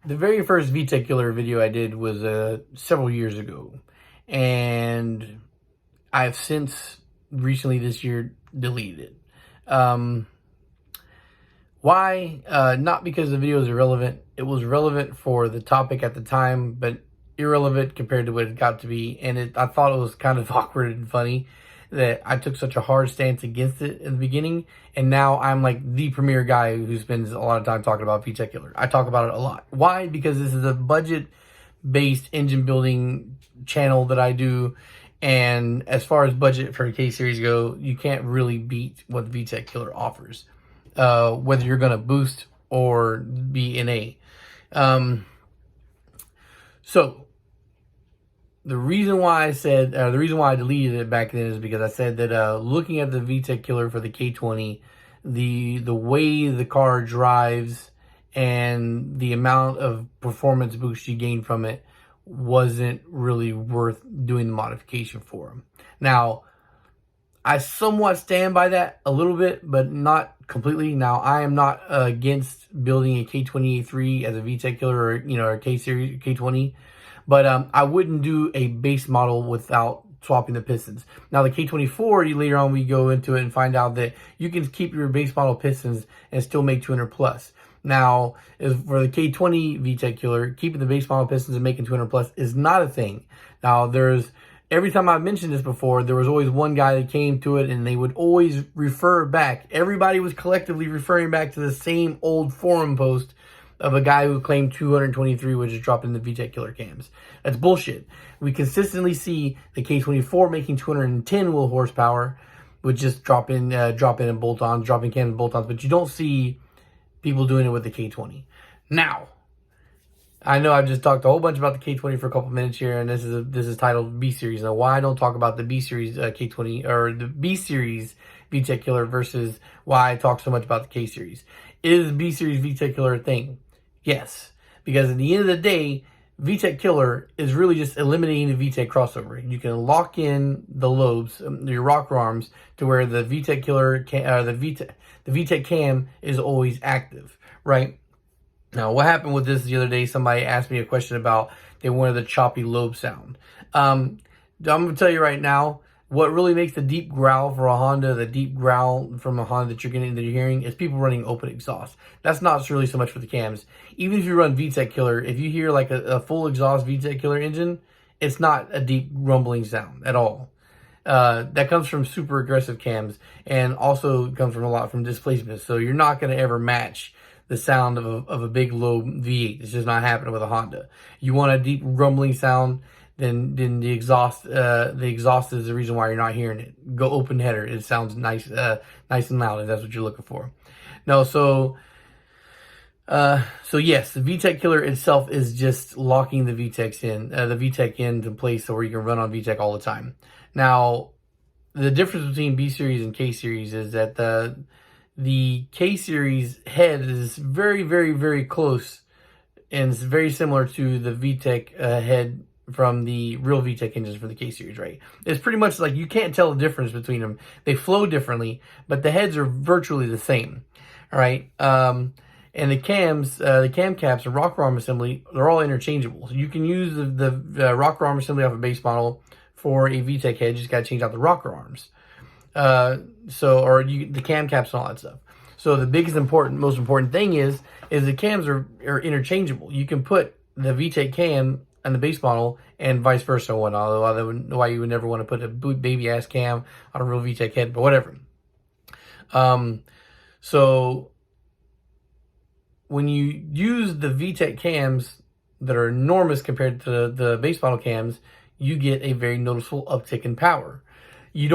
The very first Vtec killer video I did was several years ago, and I've since recently this year deleted it. Um, why? Not because the video is irrelevant. It was relevant for the topic at the time, but irrelevant compared to what it got to be. And I thought it was kind of awkward and funny that I took such a hard stance against it in the beginning, and now I'm like the premier guy who spends a lot of time talking about Vtec Killer. I talk about it a lot. Why? Because this is a budget-based engine building channel that I do, and as far as budget for K-Series go, you can't really beat what the Vtec Killer offers, whether you're going to boost or be in A. So the reason why I deleted it back then is because I said that looking at the Vtec Killer for the K20, the way the car drives and the amount of performance boost you gain from it wasn't really worth doing the modification for them. Now, I somewhat stand by that a little bit, but not completely. Now, I am not against building a K20A3 as a Vtec Killer or a K-Series K20. But I wouldn't do a base model without swapping the pistons. Now, the K24, later on we go into it and find out that you can keep your base model pistons and still make 200 plus. Now, as for the K20 Vtec Killer, keeping the base model pistons and making 200 plus is not a thing. Now, every time I've mentioned this before, there was always one guy that came to it and they would always refer back. Everybody was collectively referring back to the same old forum post of a guy who claimed 223 would just drop in the Vtec Killer cams. That's bullshit. We consistently see the K24 making 210 wheel horsepower with just drop in and bolt-ons, dropping cams and bolt-ons, but you don't see people doing it with the K20. Now, I know I've just talked a whole bunch about the K20 for a couple minutes here, and this is titled B Series. Now, why I don't talk about the B Series K20 or the B Series Vtec Killer versus why I talk so much about the K Series. Is B Series Vtec Killer a thing? Yes, because at the end of the day, Vtec Killer is really just eliminating the Vtec crossover. You can lock in the lobes, your rocker arms, to where the Vtec Killer, the Vtec cam is always active, right? Now, what happened with this the other day? Somebody asked me a question about they wanted the choppy lobe sound. I'm going to tell you right now, what really makes the deep growl for a Honda, the deep growl from a Honda that you're hearing, is people running open exhaust. That's not really so much for the cams. Even if you run Vtec Killer, if you hear like a full exhaust Vtec Killer engine, it's not a deep rumbling sound at all. That comes from super aggressive cams, and also comes from a lot from displacement. So you're not going to ever match the sound of a big low V8. It's just not happening with a Honda. You want a deep rumbling sound, then the exhaust is the reason why you're not hearing it. Go open header. It sounds nice and loud, if that's what you're looking for. No, so yes, the Vtec Killer itself is just locking the Vtec into place so where you can run on Vtec all the time. Now, the difference between B Series and K Series is that the K Series head is very, very, very close, and it's very similar to the Vtec head from the real Vtec engines for the K-Series, right? It's pretty much like you can't tell the difference between them. They flow differently, but the heads are virtually the same, all right? And the cams, the cam caps and rocker arm assembly, they're all interchangeable. So you can use the rocker arm assembly off a base model for a Vtec head. You just got to change out the rocker arms. The cam caps and all that stuff. So the most important thing is the cams are interchangeable. You can put the Vtec cam and the base model and vice versa and whatnot. Although why you would never want to put a baby ass cam on a real Vtec head, but whatever. So when you use the Vtec cams that are enormous compared to the base model cams, you get a very noticeable uptick in power. You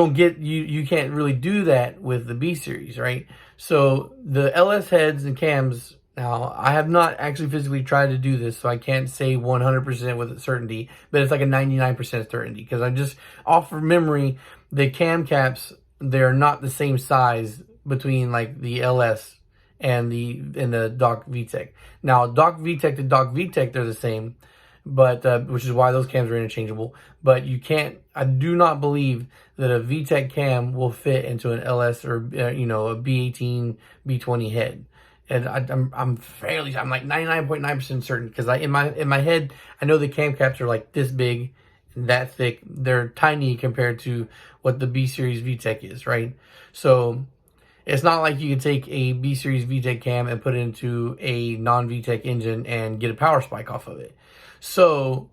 can't really do that with the B Series, right? So the LS heads and cams, now I have not actually physically tried to do this, so I can't say 100% with certainty, but it's like a 99% certainty, because I'm just off of memory, the cam caps, they're not the same size between like the LS and the Doc Vtec. Now, Doc Vtec to Doc Vtec, they're the same, but which is why those cams are interchangeable. But I do not believe that a Vtec cam will fit into an LS or a B18, B20 head. And I'm like 99.9% certain, because in my head, I know the cam caps are like this big, that thick. They're tiny compared to what the B series VTEC is, right? So it's not like you can take a B series VTEC cam and put it into a non VTEC engine and get a power spike off of it. So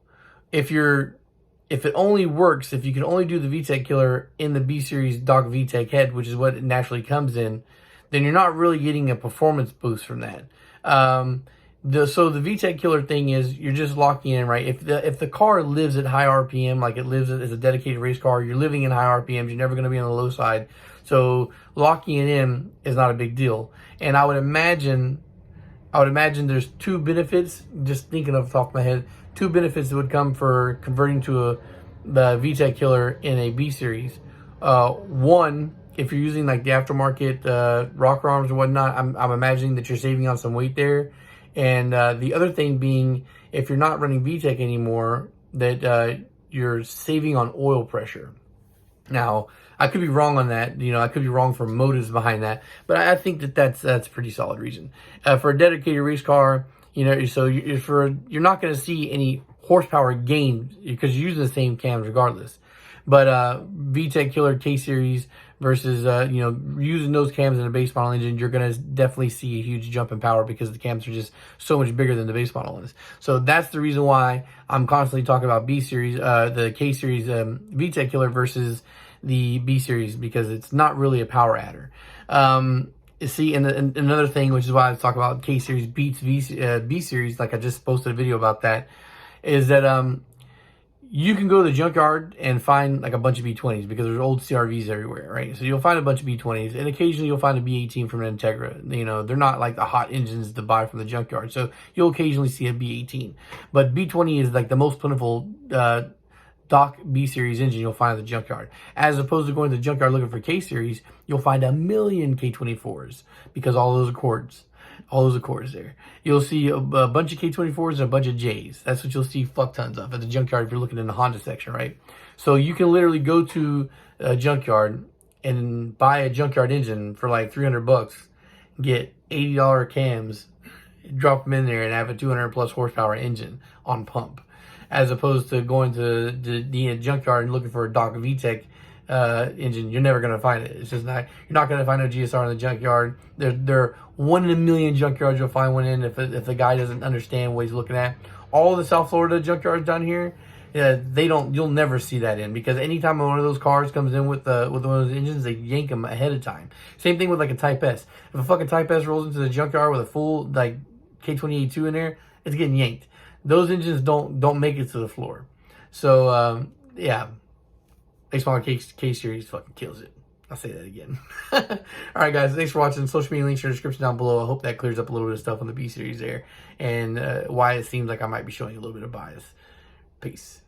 if it only works, if you can only do the VTEC killer in the B series Doc VTEC head, which is what it naturally comes in, then you're not really getting a performance boost from that. So the VTEC killer thing is you're just locking in, right? If the car lives at high RPM, like it lives as a dedicated race car, you're living in high RPMs, you're never going to be on the low side. So locking it in is not a big deal. And I would imagine there's two benefits, just thinking off the top of my head, two benefits that would come for converting to the VTEC killer in a B series. One, if you're using like the aftermarket rocker arms or whatnot, I'm imagining that you're saving on some weight there. And the other thing being, if you're not running VTEC anymore, that you're saving on oil pressure. Now, I could be wrong on that. I could be wrong for motives behind that, but I think that's a pretty solid reason. For a dedicated race car, so you're not going to see any horsepower gain because you're using the same cams regardless. But VTEC killer K series versus using those cams in a base model engine, you're going to definitely see a huge jump in power because the cams are just so much bigger than the base model is. So that's the reason why I'm constantly talking about B series, the K series VTEC killer versus the B series, because it's not really a power adder. See, and another thing, which is why I talk about K series beats B series, like I just posted a video about that, is that you can go to the junkyard and find like a bunch of B20s because there's old CRVs everywhere, right? So you'll find a bunch of B20s, and occasionally you'll find a B18 from an Integra. They're not like the hot engines to buy from the junkyard, so you'll occasionally see a B18. But B20 is like the most plentiful Doc B series engine you'll find at the junkyard. As opposed to going to the junkyard looking for K series, you'll find a million K24s because all those accords there. You'll see a bunch of K24s and a bunch of Js. That's what you'll see fuck tons of at the junkyard if you're looking in the Honda section, right? So you can literally go to a junkyard and buy a junkyard engine for like $300, get $80 cams, drop them in there, and have a 200 plus horsepower engine on pump. As opposed to going to the junkyard and looking for a Doc VTEC engine, you're never going to find it. It's just not. You're not going to find a GSR in the junkyard. They're 1 in a million junkyards you'll find one in if the guy doesn't understand what he's looking at. All the South Florida junkyards down here, you'll never see that in, because anytime one of those cars comes in with one of those engines, they yank them ahead of time. Same thing with like a Type S. If a fucking Type S rolls into the junkyard with a full like K28.2 in there, it's getting yanked. Those engines don't make it to the floor. So yeah, Base Model K series fucking kills it. I'll say that again. All right, guys, thanks for watching. Social media links in the description down below. I hope that clears up a little bit of stuff on the B series there, and why it seems like I might be showing a little bit of bias. Peace.